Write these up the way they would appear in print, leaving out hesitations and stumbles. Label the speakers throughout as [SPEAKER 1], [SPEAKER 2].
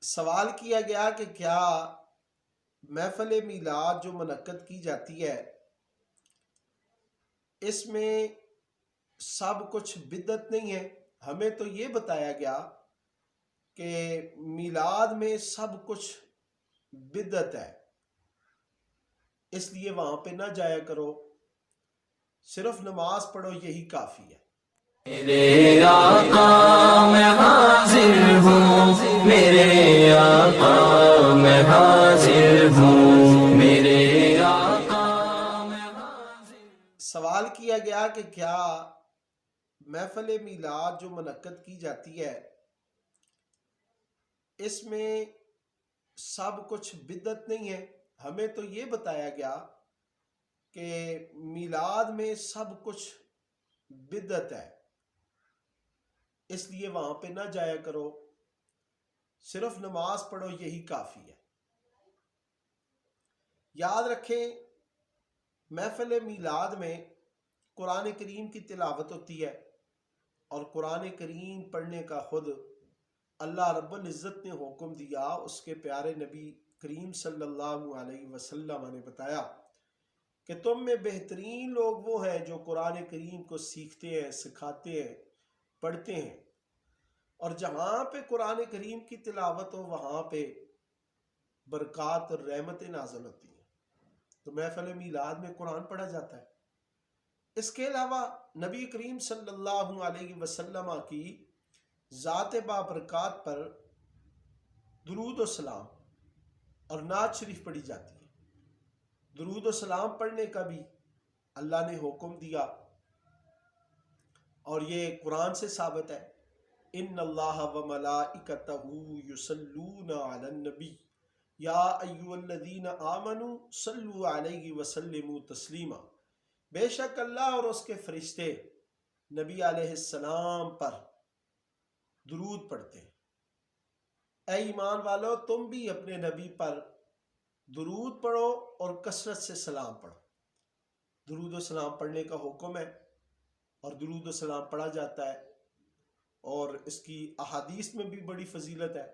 [SPEAKER 1] سوال کیا گیا کہ کیا محفل میلاد جو منعقد کی جاتی ہے اس میں سب کچھ بدعت نہیں ہے؟ ہمیں تو یہ بتایا گیا کہ میلاد میں سب کچھ بدعت ہے، اس لیے وہاں پہ نہ جایا کرو، صرف نماز پڑھو، یہی کافی ہے۔
[SPEAKER 2] میرے آقا میں حاضر ہوں، میرے آقا میں حاضر ہوں، میرے آقا میں حاضر۔
[SPEAKER 1] سوال کیا گیا کہ کیا محفل میلاد جو منعقد کی جاتی ہے اس میں سب کچھ بدعت نہیں ہے؟ ہمیں تو یہ بتایا گیا کہ میلاد میں سب کچھ بدعت ہے، اس لیے وہاں پہ نہ جایا کرو، صرف نماز پڑھو، یہی کافی ہے۔ یاد رکھیں، محفل میلاد میں قرآن کریم کی تلاوت ہوتی ہے، اور قرآن کریم پڑھنے کا خود اللہ رب العزت نے حکم دیا، اس کے پیارے نبی کریم صلی اللہ علیہ وسلم نے بتایا کہ تم میں بہترین لوگ وہ ہیں جو قرآن کریم کو سیکھتے ہیں، سکھاتے ہیں، پڑھتے ہیں، اور جہاں پہ قرآن کریم کی تلاوت ہو وہاں پہ برکات اور رحمتیں نازل ہوتی ہیں۔ تو محفل میلاد میں قرآن پڑھا جاتا ہے۔ اس کے علاوہ نبی کریم صلی اللہ علیہ وسلم کی ذات بابرکات پر درود و سلام اور نعت شریف پڑھی جاتی ہے۔ درود و سلام پڑھنے کا بھی اللہ نے حکم دیا، اور یہ قرآن سے ثابت ہے، ان اللہ و ملائکتہ یصلون علی النبی یا ایھا الذین آمنوا صلوا علیہ وسلموا تسلیما۔ بے شک اللہ اور اس کے فرشتے نبی علیہ السلام پر درود پڑھتے ہیں۔ اے ایمان والو، تم بھی اپنے نبی پر درود پڑھو اور کثرت سے سلام پڑھو۔ درود و سلام پڑھنے کا حکم ہے، اور درود و سلام پڑھا جاتا ہے، اور اس کی احادیث میں بھی بڑی فضیلت ہے۔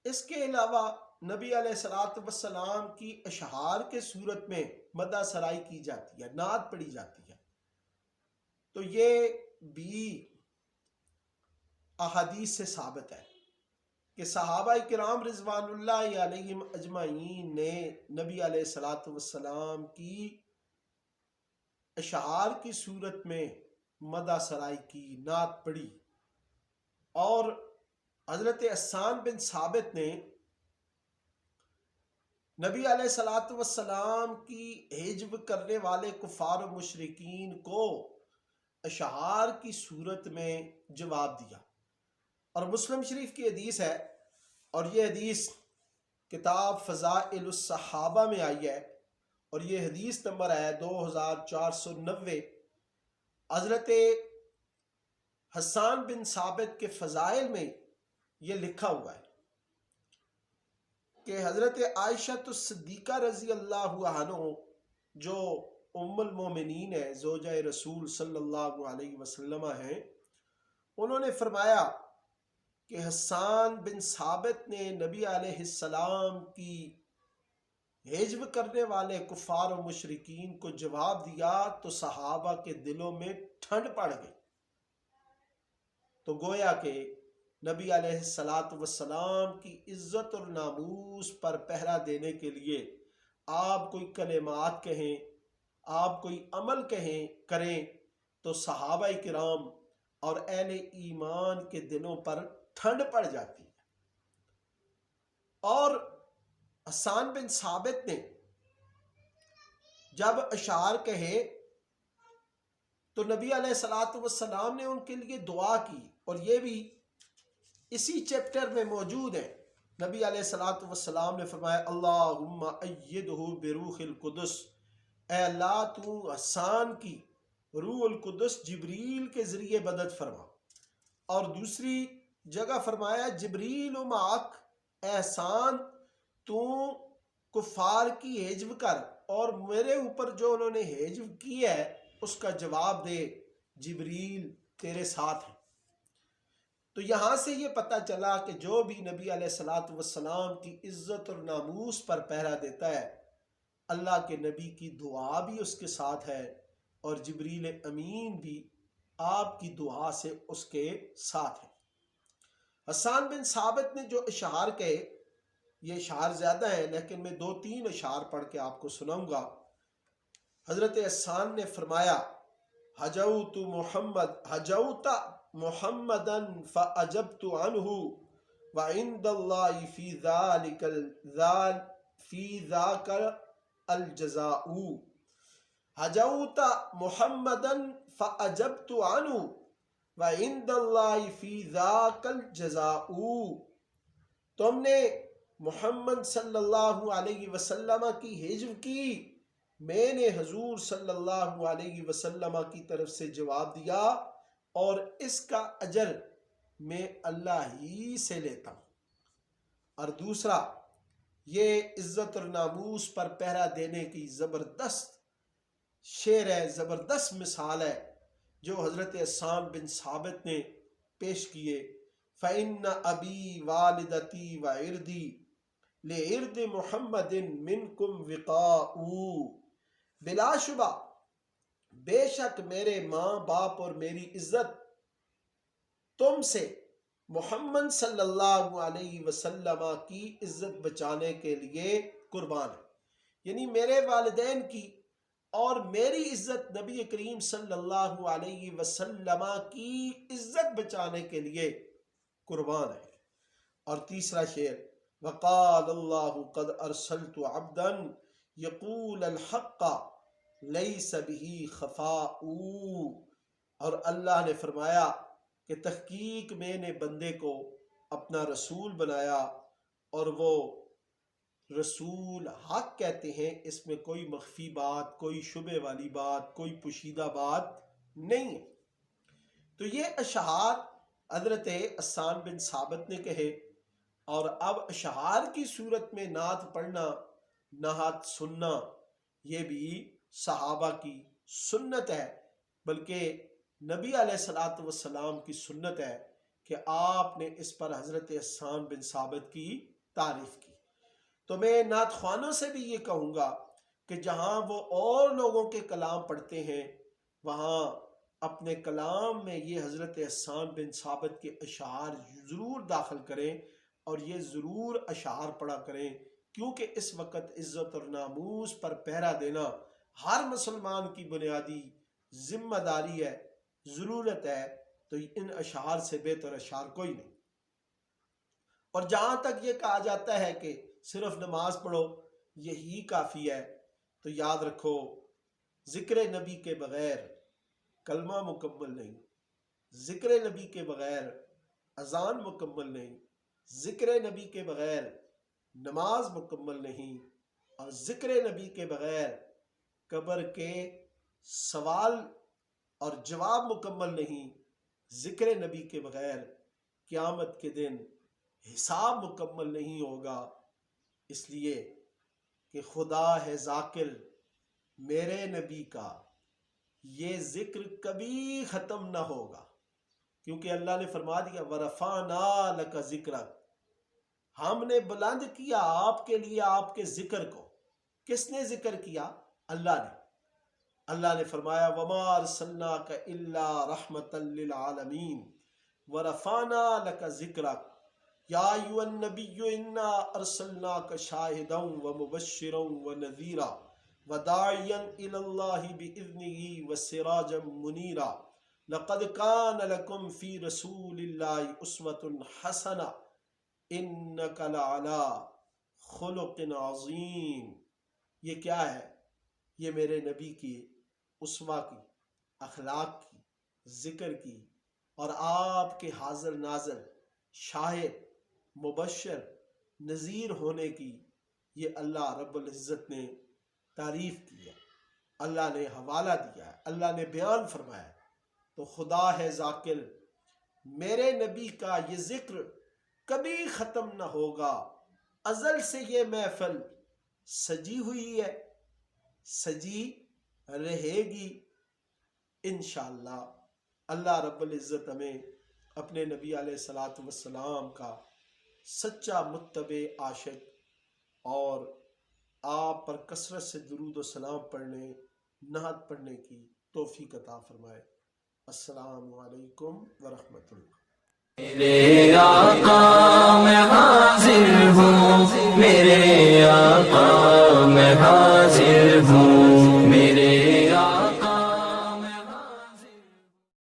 [SPEAKER 1] اس کے علاوہ نبی علیہ الصلوۃ والسلام کی اشعار کے صورت میں مدح سرائی کی جاتی ہے، نعت پڑھی جاتی ہے۔ تو یہ بھی احادیث سے ثابت ہے کہ صحابہ کرام رضوان اللہ علیہم اجمعین نے نبی علیہ الصلوۃ والسلام کی اشعار کی صورت میں مدح سرائی کی، نعت پڑھی۔ اور حضرت حسان بن ثابت نے نبی علیہ الصلوۃ والسلام کی ہجو کرنے والے کفار و مشرکین کو اشعار کی صورت میں جواب دیا۔ اور مسلم شریف کی حدیث ہے، اور یہ حدیث کتاب فضائل الصحابہ میں آئی ہے، اور یہ حدیث نمبر ہے 2490۔ حضرت حسان بن ثابت کے فضائل میں یہ لکھا ہوا ہے کہ حضرت عائشہ الصدیقہ رضی اللہ عنہ، جو ام المومنین ہے، زوجہ رسول صلی اللہ علیہ وسلم ہیں، انہوں نے فرمایا کہ حسان بن ثابت نے نبی علیہ السلام کی ہجو کرنے والے کفار و مشرکین کو جواب دیا تو صحابہ کے دلوں میں ٹھنڈ پڑ گئی۔ تو گویا کہ نبی علیہ الصلوۃ والسلام کی عزت اور ناموس پر پہرا دینے کے لیے آپ کوئی کلمات کہیں، آپ کوئی عمل کریں تو صحابہ کرام اور اہل ایمان کے دلوں پر ٹھنڈ پڑ جاتی ہے۔ اور حسان بن ثابت نے جب اشعار کہے تو نبی علیہ الصلوۃ والسلام نے ان کے لیے دعا کی، اور یہ بھی اسی چیپٹر میں موجود ہے۔ نبی علیہ الصلوۃ والسلام نے فرمایا اللہم ایدہ بروح القدس، اے اللہ تو حسان کی روح القدس جبریل کے ذریعے مدد فرما۔ اور دوسری جگہ فرمایا جبریل معک، اے حسان تو کفار کی ہجو کر، اور میرے اوپر جو انہوں نے ہجو کی ہے اس کا جواب دے، جبریل تیرے ساتھ ہے۔ تو یہاں سے یہ پتہ چلا کہ جو بھی نبی علیہ الصلوۃ والسلام کی عزت اور ناموس پر پہرا دیتا ہے، اللہ کے نبی کی دعا بھی اس کے ساتھ ہے، اور جبریل امین بھی آپ کی دعا سے اس کے ساتھ ہے۔ حسان بن ثابت نے جو اشعار کہے، یہ اشعار زیادہ ہیں لیکن میں 2-3 اشعار پڑھ کے آپ کو سناؤں گا۔ حضرت حسان نے فرمایا، حجوت محمدا فاجبت عنہ وعند اللہ فی ذاک الجزاء۔ حجوت محمدا فاجبت عنہ وعند اللہ فی ذاک الجزاء۔ تم نے محمد صلی اللہ علیہ وسلم کی ہجو کی، میں نے حضور صلی اللہ علیہ وسلم کی طرف سے جواب دیا، اور اس کا اجر میں اللہ ہی سے لیتا ہوں۔ اور دوسرا، یہ عزت اور ناموس پر پہرا دینے کی زبردست شعر ہے، زبردست مثال ہے جو حضرت حسان بن ثابت نے پیش کیے۔ فَإِنَّ أَبِي وَالِدَتِي وَعِرْدِي لِعِرْدِ مُحَمَّدٍ مِّنْكُمْ وِقَاءُ۔ بلا شبہ بے شک میرے ماں باپ اور میری عزت تم سے محمد صلی اللہ علیہ وسلم کی عزت بچانے کے لیے قربان ہے، یعنی میرے والدین کی اور میری عزت نبی کریم صلی اللہ علیہ وسلم کی عزت بچانے کے لیے قربان ہے۔ اور تیسرا شعر، وقال اللہ قد ارسلت عبدا یقول الحق لیس به خفاء۔ اور اللہ نے فرمایا کہ تحقیق میں نے بندے کو اپنا رسول بنایا، اور وہ رسول حق کہتے ہیں، اس میں کوئی مخفی بات، کوئی شبہ والی بات، کوئی پوشیدہ بات نہیں ہے۔ تو یہ اشعار حضرت حسان بن ثابت نے کہے، اور اب اشعار کی صورت میں نعت پڑھنا، نعت سننا، یہ بھی صحابہ کی سنت ہے، بلکہ نبی علیہ الصلوۃ والسلام کی سنت ہے کہ آپ نے اس پر حضرت حسان بن ثابت کی تعریف کی۔ تو میں نعت خوانوں سے بھی یہ کہوں گا کہ جہاں وہ اور لوگوں کے کلام پڑھتے ہیں، وہاں اپنے کلام میں یہ حضرت حسان بن ثابت کے اشعار ضرور داخل کریں، اور یہ ضرور اشعار پڑھا کریں، کیونکہ اس وقت عزت اور ناموس پر پہرا دینا ہر مسلمان کی بنیادی ذمہ داری ہے، ضرورت ہے۔ تو ان اشعار سے بہتر اشعار کوئی نہیں۔ اور جہاں تک یہ کہا جاتا ہے کہ صرف نماز پڑھو یہی کافی ہے، تو یاد رکھو ذکر نبی کے بغیر کلمہ مکمل نہیں، ذکر نبی کے بغیر اذان مکمل نہیں، ذکر نبی کے بغیر نماز مکمل نہیں، اور ذکر نبی کے بغیر قبر کے سوال اور جواب مکمل نہیں، ذکر نبی کے بغیر قیامت کے دن حساب مکمل نہیں ہوگا، اس لیے کہ خدا ہے ذاکر میرے نبی کا، یہ ذکر کبھی ختم نہ ہوگا، کیونکہ اللہ نے فرما دیا وَرَفَعْنَا لَكَ ذِكْرَكَ، ہم نے بلند کیا آپ کے لیے آپ کے ذکر کو۔ کس نے ذکر کیا؟ اللہ نے۔ اللہ نے فرمایا وَمَا أَرْسَلْنَاكَ إِلَّا رَحْمَةً لِّلْعَالَمِينَ وَرَفَعْنَا لَكَ ذِكْرَكَ يَا أَيُّهَا النَّبِيُّ إِنَّا أَرْسَلْنَاكَ شَاهِدًا وَمُبَشِّرًا وَنَذِيرًا وَدَاعِيًا إِلَى اللَّهِ بِإِذْنِهِ وَسِرَاجًا مُنِيرًا لَقَدْ كَانَ لَكُمْ فِي رَسُولِ اللَّهِ أُسْوَةٌ حَسَنَةٌ إِنَّكَ لَعَلَىٰ خُلُقٍ عَظِيمٍ۔ یہ کیا ہے؟ یہ میرے نبی کی اسوہ کی، اخلاق کی، ذکر کی، اور آپ کے حاضر ناظر، شاہد، مبشر، نذیر ہونے کی یہ اللہ رب العزت نے تعریف کی ہے، اللہ نے حوالہ دیا ہے، اللہ نے بیان فرمایا ہے۔ تو خدا ہے ذاکر میرے نبی کا یہ ذکر کبھی ختم نہ ہوگا، ازل سے یہ محفل سجی ہوئی ہے، سجی رہے گی انشاءاللہ۔ اللہ رب العزت ہمیں اپنے نبی علیہ الصلوۃ والسلام کا سچا متبع عاشق اور آپ پر کثرت سے درود و سلام پڑھنے، نعت پڑھنے کی توفیق عطا فرمائے۔ السلام علیکم ورحمۃ اللہ۔
[SPEAKER 2] میرے آقا میں حاضر ہوں، میرے آقا میں حاضر ہوں۔